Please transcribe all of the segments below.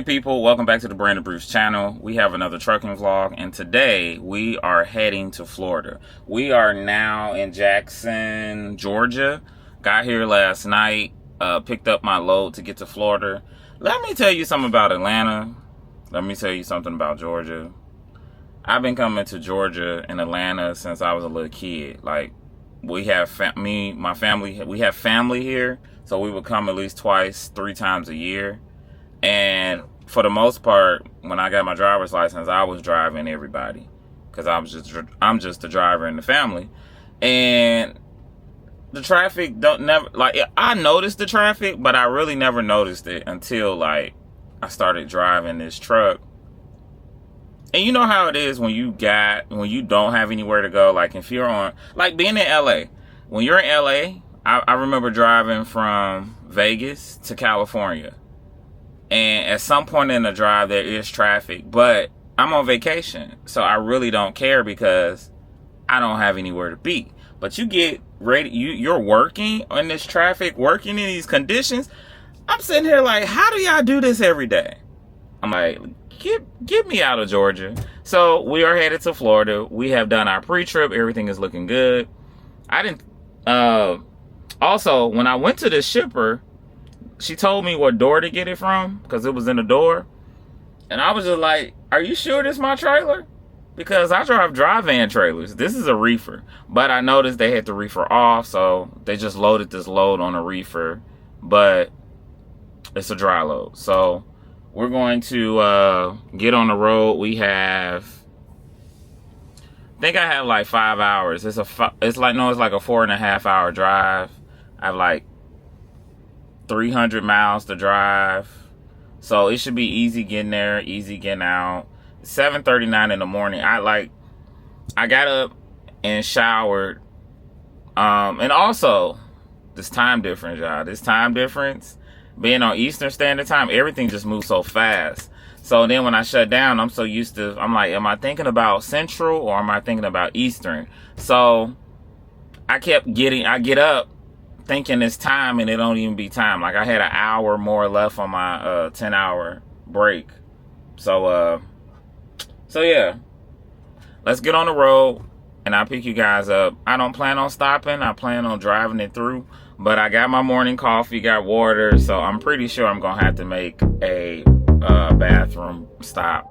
Alright people, welcome back to the Brandon Brews channel. We have another trucking vlog, and today we are heading to Florida. We are now in Jackson, Georgia. Got here last night, picked up my load to get to Florida. Let me tell you something about Atlanta. Let me tell you something about Georgia. I've been coming to Georgia and Atlanta since I was a little kid. Like, we have my family, we have family here, so we would come at least twice, 3 times a year. And for the most part, when I got my driver's license, I was driving everybody because I'm just the driver in the family. And the traffic I noticed the traffic, but I really never noticed it until like I started driving this truck. And you know how it is when you don't have anywhere to go. Like if you're on, like being in LA, when you're in LA, I remember driving from Vegas to California. And at some point in the drive, there is traffic, but I'm on vacation. So I really don't care because I don't have anywhere to be. But you get ready, you're working in this traffic, working in these conditions. I'm sitting here like, how do y'all do this every day? I'm like, get me out of Georgia. So we are headed to Florida. We have done our pre-trip. Everything is looking good. Also, when I went to the shipper, she told me what door to get it from because it was in the door. And I was just like, are you sure this is my trailer? Because I drive dry van trailers. This is a reefer. But I noticed they had the reefer off, so they just loaded this load on a reefer. But it's a dry load. So we're going to get on the road. I think I have like 5 hours. It's like a 4.5 hour drive. I have like 300 miles to drive, so it should be easy getting there, easy getting out. 7:39 in the morning. I got up and showered, and also this time difference, y'all. This time difference, being on Eastern Standard Time, everything just moves so fast. So then when I shut down, I'm so used to, I'm like, am I thinking about Central or am I thinking about Eastern? So I get up thinking it's time and it don't even be time. Like I had an hour more left on my 10-hour break. So yeah, let's get on the road and I'll pick you guys up. I don't plan on stopping. I plan on driving it through, but I got my morning coffee, got water, so I'm pretty sure I'm gonna have to make a bathroom stop.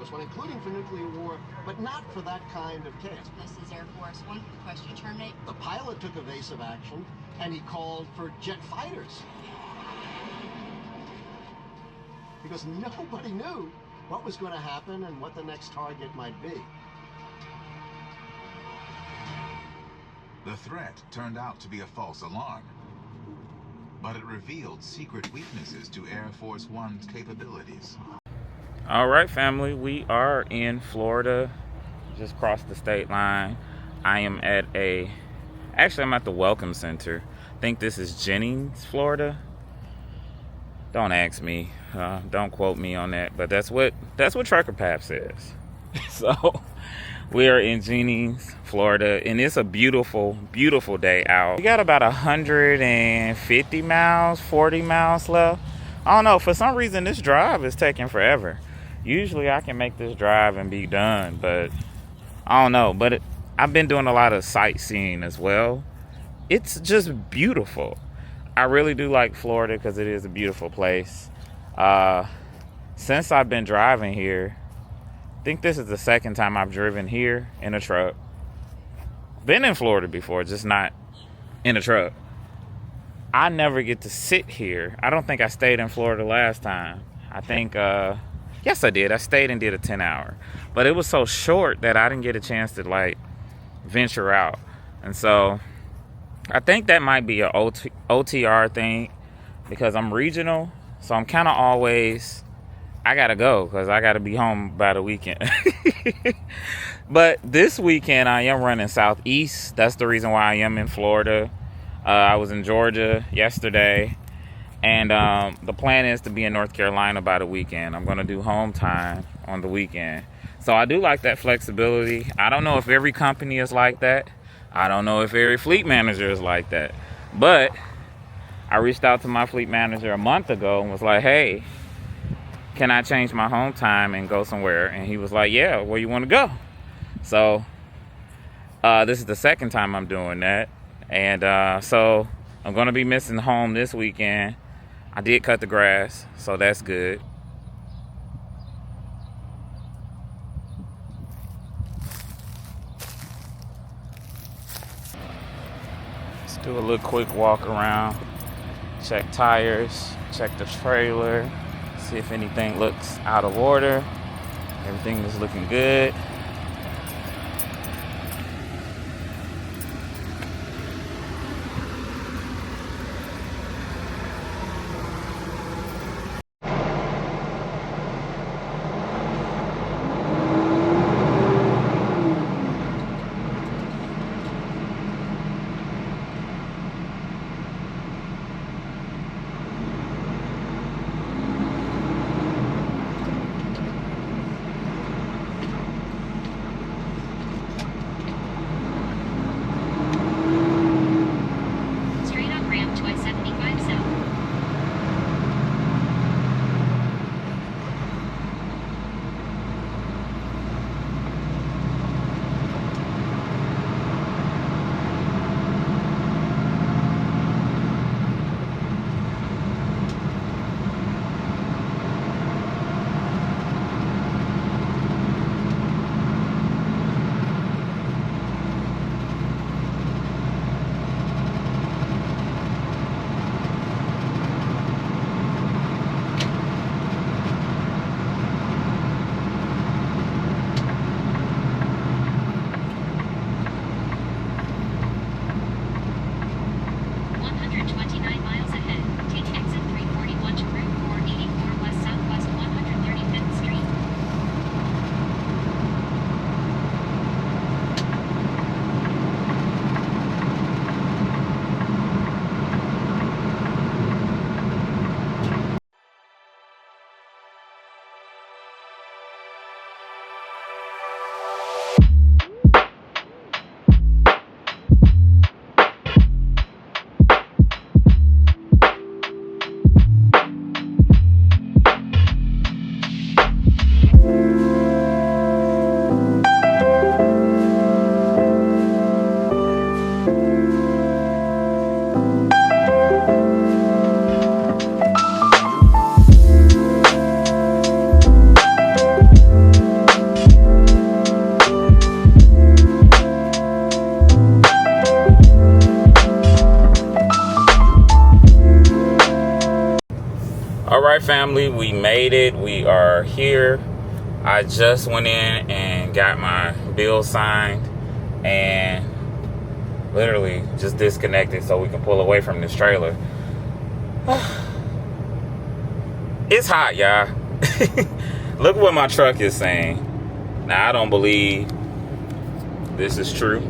Force One, including for nuclear war, but not for that kind of chaos. This is Air Force One. Request you terminate. The pilot took evasive action, and he called for jet fighters. Because nobody knew what was going to happen and what the next target might be. The threat turned out to be a false alarm, but it revealed secret weaknesses to Air Force One's capabilities. All right, family, we are in Florida, just crossed the state line. I am at I'm at the Welcome Center. I think this is Jennings, Florida. Don't ask me, don't quote me on that, but that's what Trucker Pap says. So we are in Jennings, Florida, and it's a beautiful, beautiful day out. We got about 150 miles, 40 miles left. I don't know, for some reason this drive is taking forever. Usually I can make this drive and be done, but I don't know. But I've been doing a lot of sightseeing as well. It's just beautiful. I really do like Florida because it is a beautiful place. Since I've been driving here, I think this is the second time I've driven here in a truck. Been in Florida before, just not in a truck. I never get to sit here. I don't think I stayed in Florida last time. I think, yes I did. I stayed and did a 10-hour. But it was so short that I didn't get a chance to venture out. And so I think that might be a OTR thing because I'm regional. So I'm kind of always, I got to go because I got to be home by the weekend. But this weekend I am running southeast. That's the reason why I am in Florida. I was in Georgia yesterday. And the plan is to be in North Carolina by the weekend. I'm going to do home time on the weekend. So I do like that flexibility. I don't know if every company is like that. I don't know if every fleet manager is like that. But I reached out to my fleet manager a month ago and was like, hey, can I change my home time and go somewhere? And he was like, yeah, where you want to go? So this is the second time I'm doing that. And so I'm going to be missing home this weekend. I did cut the grass, so that's good. Let's do a little quick walk around, check tires, check the trailer, see if anything looks out of order. Everything is looking good. right, family, we made it. We are here. I just went in and got my bill signed and literally just disconnected so we can pull away from this trailer. It's hot, y'all. Look what my truck is saying. Now, I don't believe this is true.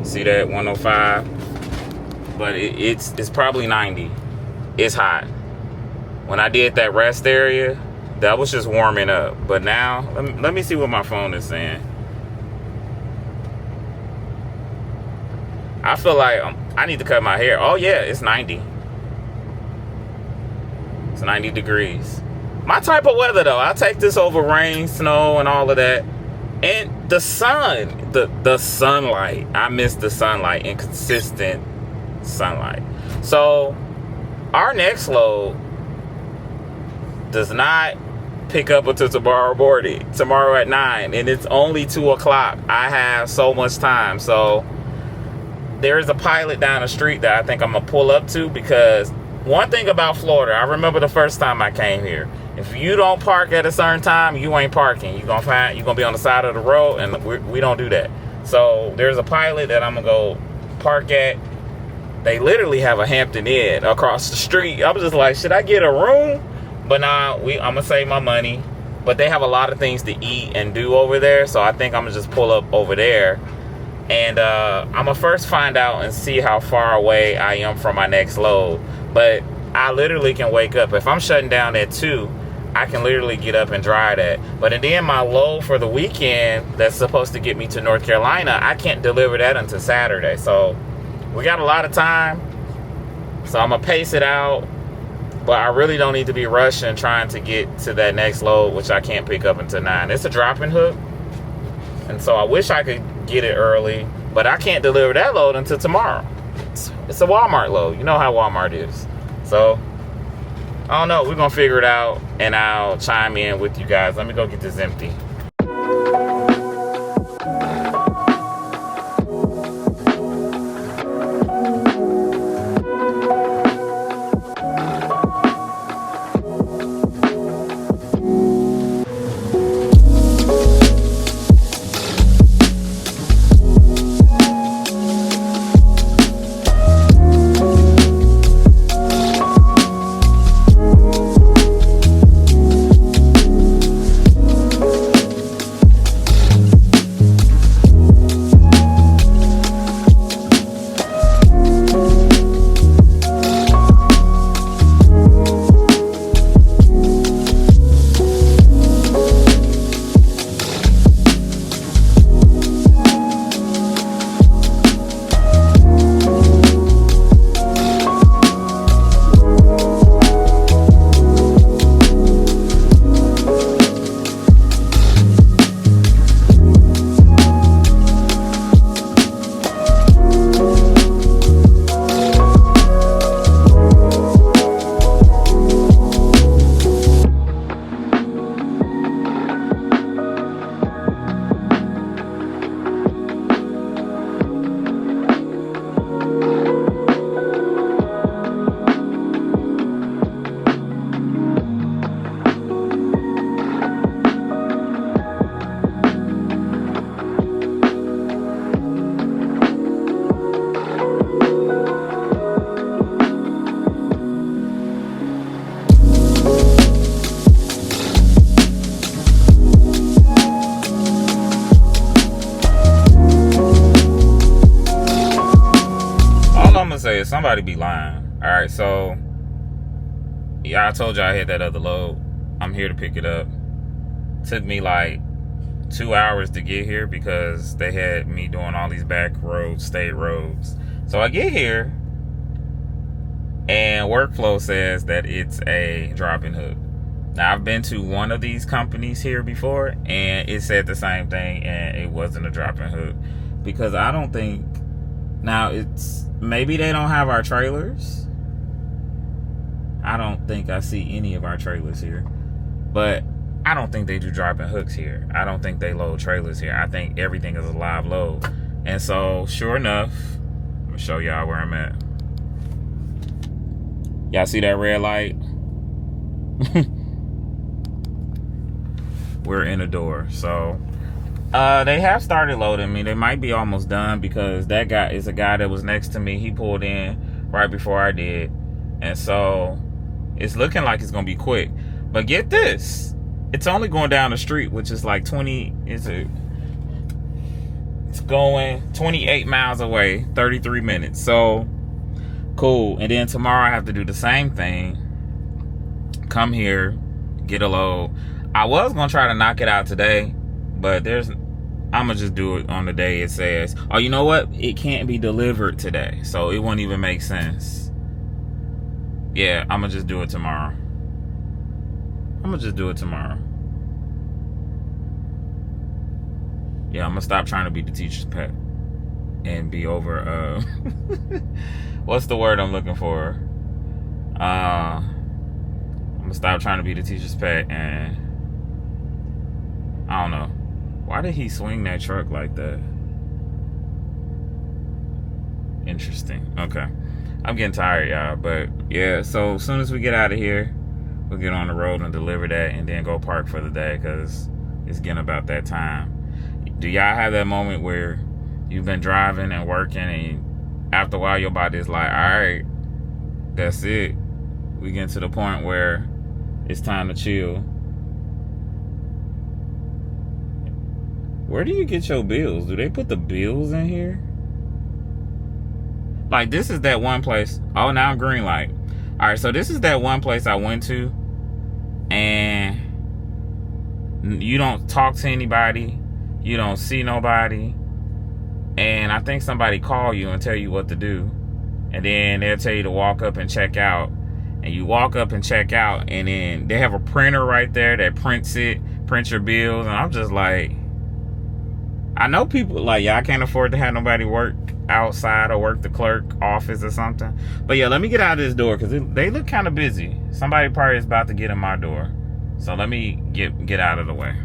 See that 105? But it's probably 90. It's hot. When I did that rest area, that was just warming up. But now, let me see what my phone is saying. I feel like I need to cut my hair. Oh yeah, it's 90. It's 90 degrees. My type of weather though. I'll take this over rain, snow, and all of that. And the sun, the sunlight. I miss the sunlight and consistent sunlight. So our next load does not pick up until tomorrow morning. Tomorrow at 9, and it's only 2 o'clock. I have so much time. So there is a pilot down the street that I think I'm gonna pull up to, because one thing about Florida, I remember the first time I came here. If you don't park at a certain time, you ain't parking. You're gonna be on the side of the road, and we don't do that. So there's a pilot that I'm gonna go park at. They literally have a Hampton Inn across the street. I was just like, should I get a room? But nah, I'm gonna save my money. But they have a lot of things to eat and do over there, so I think I'm gonna just pull up over there. And I'm gonna first find out and see how far away I am from my next load. But I literally can wake up. If I'm shutting down at 2, I can literally get up and drive that. But and then my load for the weekend that's supposed to get me to North Carolina, I can't deliver that until Saturday. So we got a lot of time. So I'm gonna pace it out. But I really don't need to be rushing trying to get to that next load, which I can't pick up until 9. It's a dropping hook. And so I wish I could get it early, but I can't deliver that load until tomorrow. It's a Walmart load. You know how Walmart is. So, I don't know. We're going to figure it out, and I'll chime in with you guys. Let me go get this empty. Say is somebody be lying. All right, so yeah, I told you I had that other load. I'm here to pick it up. Took me like 2 hours to get here because they had me doing all these back roads, state roads. So I get here and workflow says that it's a drop-in hook. Now I've been to one of these companies here before and it said the same thing, and it wasn't a drop-in hook, because I don't think, now it's, maybe they don't have our trailers. I don't think I see any of our trailers here. But I don't think they do drop-in hooks here. I don't think they load trailers here. I think everything is a live load. And so, sure enough, I'm going to show y'all where I'm at. Y'all see that red light? We're in the door. So they have started loading me. They might be almost done because that guy is a guy that was next to me. He pulled in right before I did. And so it's looking like it's gonna be quick. But get this, it's only going down the street, which is like it's going 28 miles away, 33 minutes. So cool. And then tomorrow I have to do the same thing. Come here, get a load. I was gonna try to knock it out today, but I'm gonna just do it on the day it says, oh, you know what? It can't be delivered today. So it won't even make sense. Yeah, I'm gonna just do it tomorrow. Yeah, I'm gonna stop trying to be the teacher's pet and be over, what's the word I'm looking for? I'm gonna stop trying to be the teacher's pet, and I don't know. Why did he swing that truck like that? Interesting. Okay. I'm getting tired, y'all. But yeah, so as soon as we get out of here, we'll get on the road and deliver that and then go park for the day because it's getting about that time. Do y'all have that moment where you've been driving and working and after a while your body is like, all right, that's it. We get to the point where it's time to chill. Where do you get your bills? Do they put the bills in here? Like, this is that one place. Oh, now I'm green light. All right, so this is that one place I went to, and you don't talk to anybody. You don't see nobody. And I think somebody call you and tell you what to do. And then they'll tell you to walk up and check out. And you walk up and check out, and then they have a printer right there that prints your bills. And I'm just like, I know people like, yeah, I can't afford to have nobody work outside or work the clerk office or something. But yeah, let me get out of this door because they look kind of busy. Somebody probably is about to get in my door. So let me get out of the way.